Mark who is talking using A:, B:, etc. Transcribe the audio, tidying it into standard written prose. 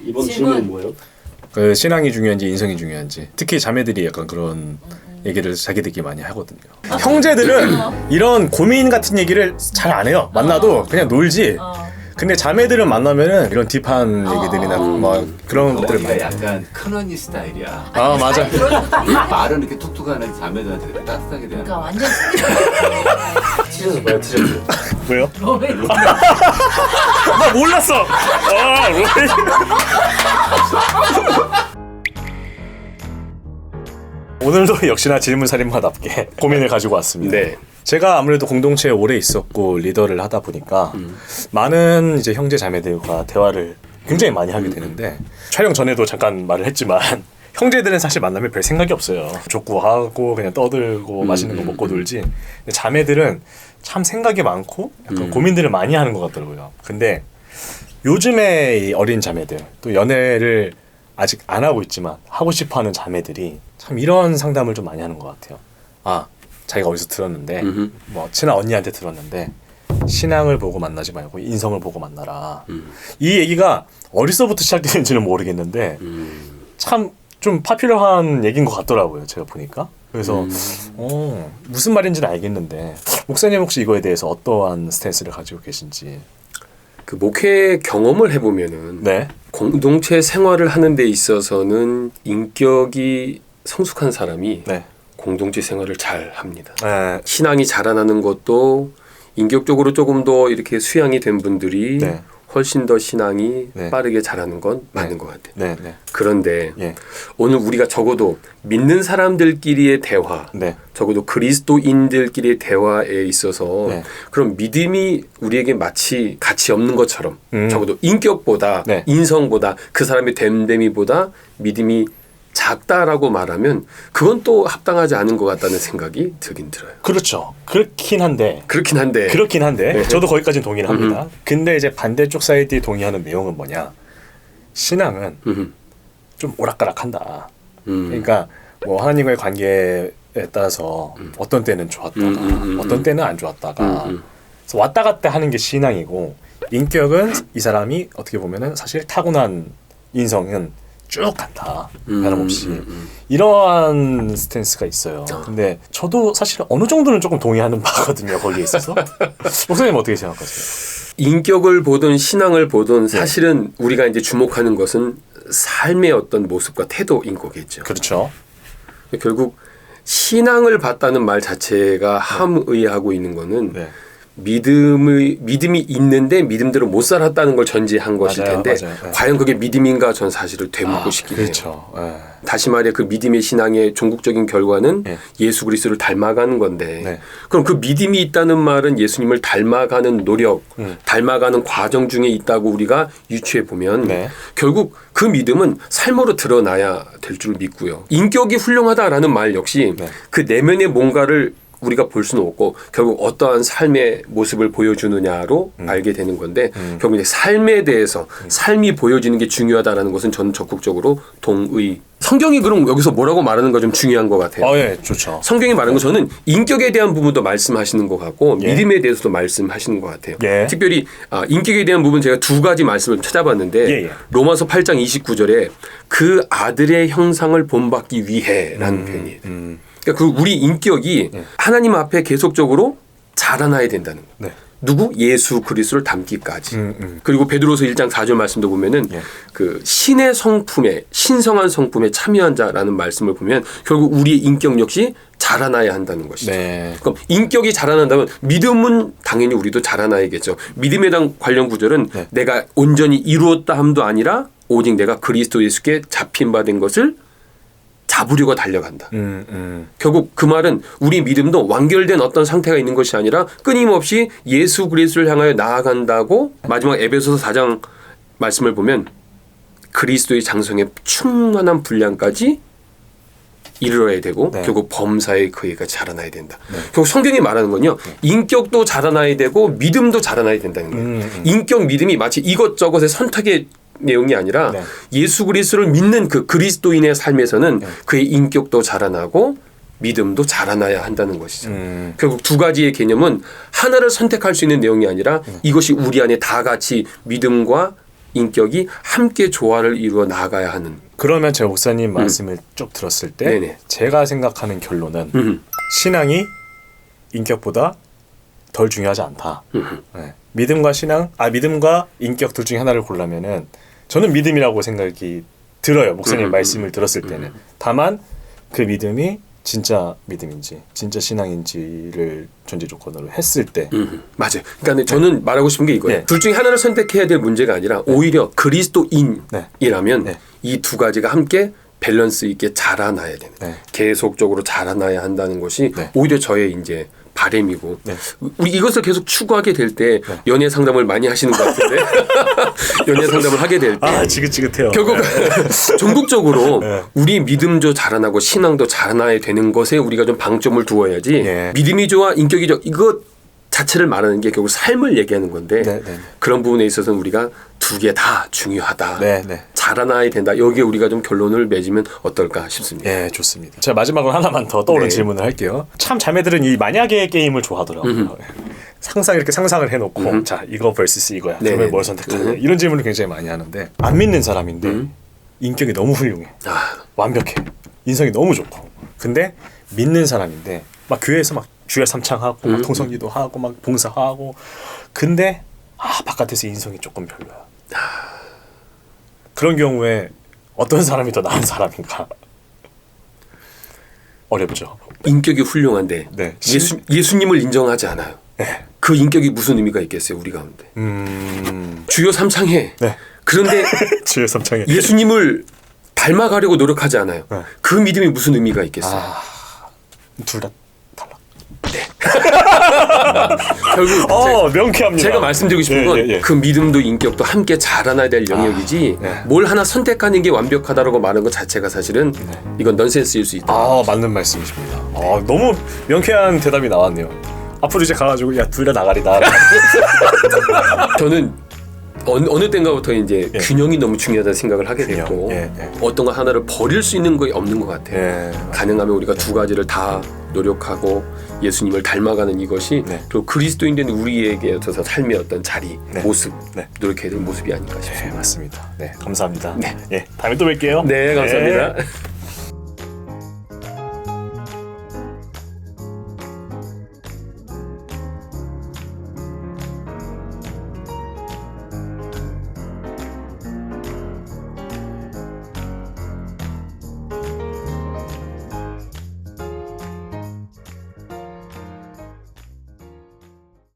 A: 이번 질문은 뭐예요?
B: 그 신앙이 중요한지 인성이 중요한지, 특히 자매들이 약간 그런 얘기를 자기들끼리 많이 하거든요. 형제들은 이런 고민 같은 얘기를 잘 안 해요. 만나도 그냥 놀지. 근데 자매들은 만나면은 이런 딥한 얘기들이나 뭐 그런 것들을 많이.
C: 약간 큰언니 스타일이야.
B: 아 맞아.
C: 말은 이렇게 툭툭하는 자매들한테 되게 따뜻하게 대하는.
D: 그러니까 완전
A: 티셔츠 뭐야 티셔츠?
B: 뭐요?
D: 로맨.
B: 나 몰랐어. 아 로맨. 오늘도 역시나 질문살인마답게 고민을 가지고 왔습니다.
A: 네.
B: 제가 아무래도 공동체에 오래 있었고 리더를 하다 보니까 많은 이제 형제 자매들과 대화를 굉장히 많이 하게 되는데, 촬영 전에도 잠깐 말을 했지만 형제들은 사실 만나면 별 생각이 없어요. 족구하고 그냥 떠들고 맛있는 거 먹고 놀지. 근데 자매들은 참 생각이 많고 약간 고민들을 많이 하는 것 같더라고요. 근데 요즘에 이 어린 자매들, 또 연애를 아직 안 하고 있지만 하고 싶어하는 자매들이 참 이런 상담을 좀 많이 하는 것 같아요. 아, 자기가 어디서 들었는데 뭐 친한 언니한테 들었는데 신앙을 보고 만나지 말고 인성을 보고 만나라. 이 얘기가 어디서부터 시작되는지는 모르겠는데 참 좀 파퓰러한 얘기인 것 같더라고요. 제가 보니까. 그래서 무슨 말인지는 알겠는데 목사님 혹시 이거에 대해서 어떠한 스탠스를 가지고 계신지.
E: 그 목회 경험을 해보면은
B: 네.
E: 공동체 생활을 하는 데 있어서는 인격이 성숙한 사람이
B: 네.
E: 공동체 생활을 잘 합니다.
B: 네.
E: 신앙이 자라나는 것도 인격적으로 조금 더 이렇게 수양이 된 분들이
B: 네.
E: 훨씬 더 신앙이
B: 네.
E: 빠르게 자라는 건
B: 네.
E: 맞는 것 같아요.
B: 네. 네.
E: 그런데
B: 예.
E: 오늘 우리가 적어도 믿는 사람들끼리의 대화,
B: 네.
E: 적어도 그리스도인들끼리의 대화에 있어서
B: 네.
E: 그런 믿음이 우리에게 마치 가치 없는 것처럼 적어도 인격보다
B: 네.
E: 인성보다 그 사람의 됨됨이보다 믿음이 작다라고 말하면 그건 또 합당하지 않은 것 같다는 생각이 들긴 들어요.
B: 그렇죠. 그렇긴 한데
E: 네.
B: 저도 거기까지는 동의를 합니다. 근데 이제 반대쪽 사이드에 동의하는 내용은 뭐냐, 신앙은 좀 오락가락한다. 그러니까 뭐 하나님과의 관계에 따라서 어떤 때는 좋았다가 어떤 때는 안 좋았다가 그래서 왔다 갔다 하는 게 신앙이고, 인격은 이 사람이 어떻게 보면은 사실 타고난 인성은 쭉 간다. 변함없이. 이러한 스탠스가 있어요. 근데 저도 사실 어느 정도는 조금 동의하는 바거든요. 거기에 있어서. 목사님 어떻게 생각하세요?
E: 인격을 보든 신앙을 보든 사실은 우리가 이제 주목하는 것은 삶의 어떤 모습과 태도인 거겠죠.
B: 그렇죠.
E: 결국 신앙을 받다는 말 자체가 함의하고 있는 거는
B: 네.
E: 믿음이 있는데 믿음대로 못 살았다는 걸 전제한 것일
B: 맞아요,
E: 텐데
B: 맞아요. 네.
E: 과연 그게 믿음인가 전 사실을 되묻고 싶긴 해요.
B: 그렇죠. 네.
E: 다시 말해 그 믿음의 신앙의 종국적인 결과는
B: 네.
E: 예수 그리스도를 닮아가는 건데
B: 네.
E: 그럼 그 믿음이 있다는 말은 예수님을 닮아가는 노력, 닮아가는 과정 중에 있다고 우리가 유추해 보면
B: 네.
E: 결국 그 믿음은 삶으로 드러나야 될 줄 믿고요. 인격이 훌륭하다라는 말 역시
B: 네.
E: 그 내면의 뭔가를 우리가 볼 수는 없고 결국 어떠한 삶의 모습을 보여주느냐로 알게 되는 건데 결국 이제 삶에 대해서 삶이 보여지는 게 중요하다라는 것은 저는 적극적으로 동의. 성경이 그럼 여기서 뭐라고 말하는가 좀 중요한 것 같아요.
B: 예, 좋죠.
E: 성경이 말하는 거 저는 인격에 대한 부분도 말씀하시는 것 같고
B: 예.
E: 믿음에 대해서도 말씀하시는 것 같아요.
B: 예.
E: 특별히 인격에 대한 부분 제가 두 가지 말씀을 찾아봤는데
B: 예.
E: 로마서 8장 29절에 그 아들의 형상을 본받기 위해라는 표현이에요. 그러니까 그 우리 인격이 하나님 앞에 계속적으로 자라나야 된다는 거예요.
B: 네.
E: 누구? 예수 그리스도를 닮기까지. 그리고 베드로서 1장 4절 말씀도 보면은 그 신의 성품에 신성한 성품에 참여한 자라는 말씀을 보면 결국 우리의 인격 역시 자라나야 한다는 것이죠.
B: 네.
E: 그럼 인격이 자라난다면 믿음은 당연히 우리도 자라나야겠죠. 믿음에 대한 관련 구절은 내가 온전히 이루었다 함도 아니라 오직 내가 그리스도 예수께 잡힌 바 된 것을 잡으려고 달려간다. 결국 그 말은 우리 믿음도 완결된 어떤 상태가 있는 것이 아니라 끊임없이 예수 그리스도를 향하여 나아간다고 마지막 에베소서 4장 말씀을 보면 그리스도의 장성에 충만한 분량까지 이르러야 되고 결국 범사의 그이가 자라나야 된다. 결국 성경이 말하는 건요. 인격도 자라나야 되고 믿음도 자라나야 된다는 거예요. 인격 믿음이 마치 이것저것의 선택의 내용이 아니라 예수 그리스도를 믿는 그 그리스도인의 삶에서는 그의 인격도 자라나고 믿음도 자라나야 한다는 것이죠. 결국 두 가지의 개념은 하나를 선택할 수 있는 내용이 아니라 이것이 우리 안에 다 같이 믿음과 인격이 함께 조화를 이루어 나가야 하는.
B: 그러면 제가 목사님 말씀을 쭉 들었을 때
E: 네네.
B: 제가 생각하는 결론은 신앙이 인격보다 덜 중요하지 않다. 네. 믿음과 인격 둘 중에 하나를 고르면은 저는 믿음이라고 생각이 들어요. 목사님 말씀을 들었을 때는. 다만 그 믿음이 진짜 믿음인지 진짜 신앙인지를 전제 조건으로 했을 때
E: 맞아요. 그러니까 저는 말하고 싶은 게 이거예요.
B: 네.
E: 둘 중에 하나를 선택해야 될 문제가 아니라 오히려 그리스도인이라면
B: 네.
E: 이 두 가지가 함께 밸런스 있게 자라나야 되는,
B: 네.
E: 계속적으로 자라나야 한다는 것이
B: 네.
E: 오히려 저의 이제 바람이고
B: 네.
E: 우리 이것을 계속 추구하게 될 때 연애 상담을 많이 하시는 것 같은데 연애 상담을 하게 될 때
B: 지긋지긋해요.
E: 결국 전국적으로
B: 네.
E: 우리 믿음도 자라나고 신앙도 자라나야 되는 것에 우리가 좀 방점을 두어야지
B: 네.
E: 믿음이 좋아 인격이 좋아 이것 자체를 말하는 게 결국 삶을 얘기하는 건데
B: 네, 네.
E: 그런 부분에 있어서는 우리가 두 개 다 중요하다.
B: 네, 네.
E: 자라나야 된다. 여기에 우리가 좀 결론을 맺으면 어떨까 싶습니다.
B: 예, 좋습니다. 제가 마지막으로 하나만 더 떠오른
E: 네.
B: 질문을 할게요. 참 자매들은 이 만약의 게임을 좋아하더라고요. 이렇게 상상을 해놓고 자 이거 vs 이거야.
E: 네네.
B: 그러면 뭘 선택하냐 이런 질문을 굉장히 많이 하는데 안 믿는 사람인데 인격이 너무 훌륭해. 완벽해. 인성이 너무 좋고. 근데 믿는 사람인데 막 교회에서 막 주일 삼창하고 막 통성기도 하고 막 봉사하고 근데 바깥에서 인성이 조금 별로야. 그런 경우에 어떤 사람이 더 나은 사람인가? 어렵죠.
E: 인격이 훌륭한데
B: 네.
E: 예수님을 인정하지 않아요.
B: 네.
E: 그 인격이 무슨 의미가 있겠어요, 우리 가운데. 주여 삼창해.
B: 네.
E: 그런데
B: 주의 삼창에
E: 예수님을 닮아가려고 노력하지 않아요.
B: 네.
E: 그 믿음이 무슨 의미가 있겠어요.
B: 둘 다 탈락.
E: 결국
B: 명쾌합니다.
E: 제가 말씀드리고 싶은 건
B: 예.
E: 그 믿음도 인격도 함께 자라나야 될 영역이지
B: 네.
E: 뭘 하나 선택하는 게 완벽하다라고 말하는 것 자체가 사실은 이건 넌센스일 수 있다.
B: 맞는 말씀이십니다. 너무 명쾌한 대답이 나왔네요. 앞으로 이제 가가지고 야 둘 다 나가리다.
E: 저는 어느 때인가부터 이제 균형이 너무 중요하다는 생각을 하게
B: 균형.
E: 됐고
B: 예.
E: 어떤 거 하나를 버릴 수 있는 거 없는 것 같아요.
B: 예.
E: 가능하면 우리가 두 가지를 다 노력하고 예수님을 닮아가는 이것이
B: 네.
E: 또 그리스도인 된 우리에게 있어서 삶의 어떤 자리,
B: 네.
E: 모습
B: 네.
E: 노력해야 될 모습이 아닐까 싶습니다.
B: 네, 맞습니다. 네, 감사합니다.
E: 네.
B: 예, 다음에 또 뵐게요.
E: 네, 감사합니다.